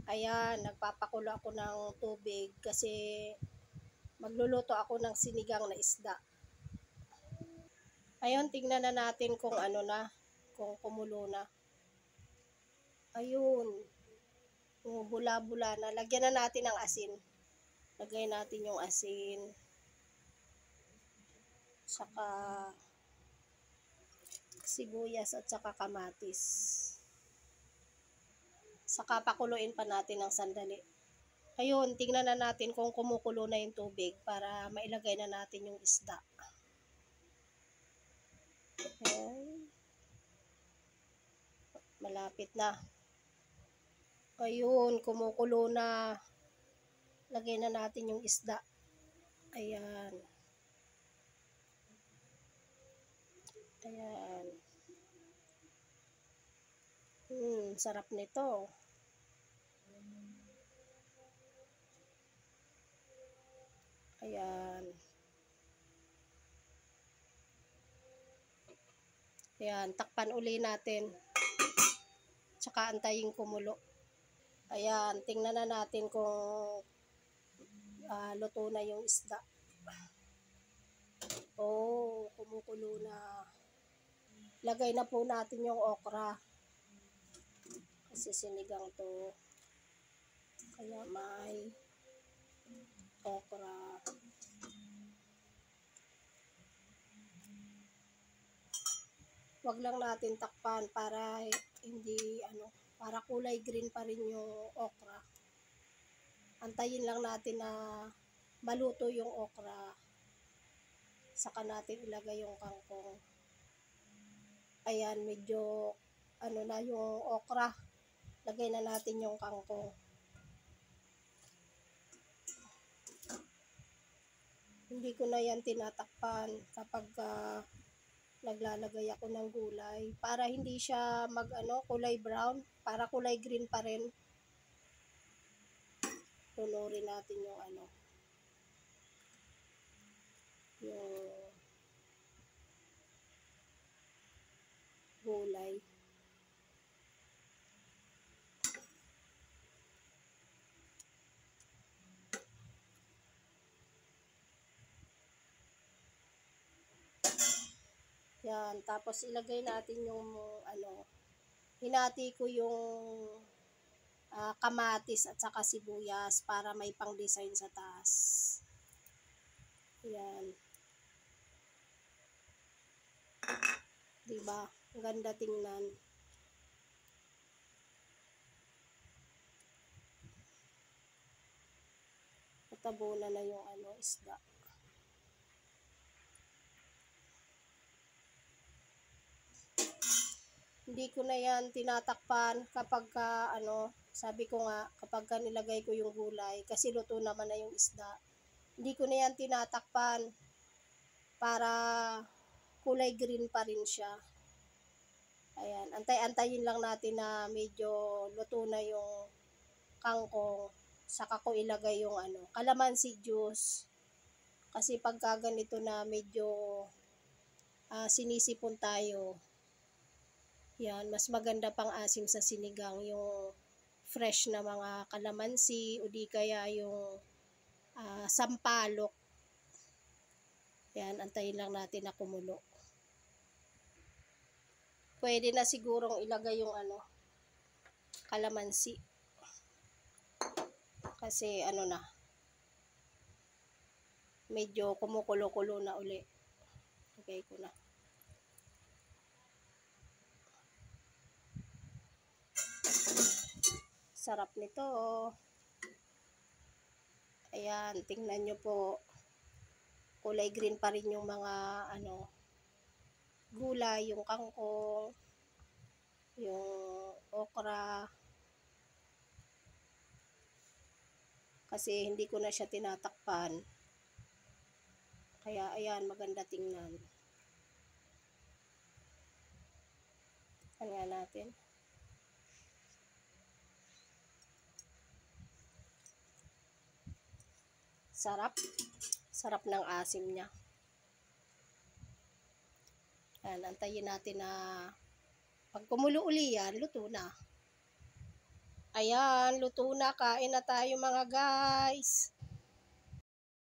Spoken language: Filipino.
Ayan, nagpapakulo ako ng tubig kasi magluluto ako ng sinigang na isda. Ayun, tingnan na natin kung ano na, kung kumulo na. Ayun, bula-bula na. Lagyan na natin ng asin. Lagay natin yung asin. Saka sibuyas at saka kamatis. Saka pakuluin pa natin ng sandali. Ayun, tingnan na natin kung kumukulo na yung tubig para mailagay na natin yung isda. Ayan. Malapit na. Ayun, kumukulo na. Lagay na natin yung isda. Ayan. Ayan. Sarap nito. Ayan. Ayan, takpan uli natin. Tsaka antayin kumulo. Ayan, tingnan na natin kung luto na yung isda. Oh, kumukulo na. Lagay na po natin yung okra. Kasi sinigang to. Kaya may okra. Wag lang natin takpan para hindi para kulay green pa rin yung okra. Antayin lang natin na maluto yung okra. Saka natin ilagay yung kangkong. Ayan, medyo na yung okra. Lagay na natin yung kangkong. Hindi ko na yan tinatakpan kapag naglalagay ako ng gulay para hindi siya kulay brown, para kulay green pa rin. Tunurin natin yung yung gulay. Yan, tapos ilagay natin yung hinati ko yung kamatis at saka sibuyas para may pang-design sa taas. Yan. Diba? Ang ganda tingnan. Natabunan na yung isda. Hindi ko na yan tinatakpan kapag sabi ko nga, kapag nilagay ko yung gulay, kasi luto naman na yung isda. Hindi ko na yan tinatakpan para kulay green pa rin siya. Ayan, antay-antayin lang natin na medyo luto na yung kangkong. Saka ko ilagay yung calamansi juice. Kasi pagka ganito na medyo sinisipon tayo, yan, mas maganda pang asim sa sinigang yung fresh na mga kalamansi o di kaya yung sampalok. Yan, antayin lang natin na kumulo. Pwede na sigurong ilagay yung kalamansi. Kasi na, medyo kumukulo-kulo na uli. Okay ko na. Sarap nito. Ayan, tingnan nyo po. Kulay green pa rin yung mga gulay, yung kangkong, yung okra. Kasi hindi ko na siya tinatakpan. Kaya ayan, maganda tingnan. Ano nga natin? Sarap. Sarap ng asim niya. Ayan, antayin natin na pag kumulo uli yan, luto na. Ayan, luto na. Kain na tayo mga guys.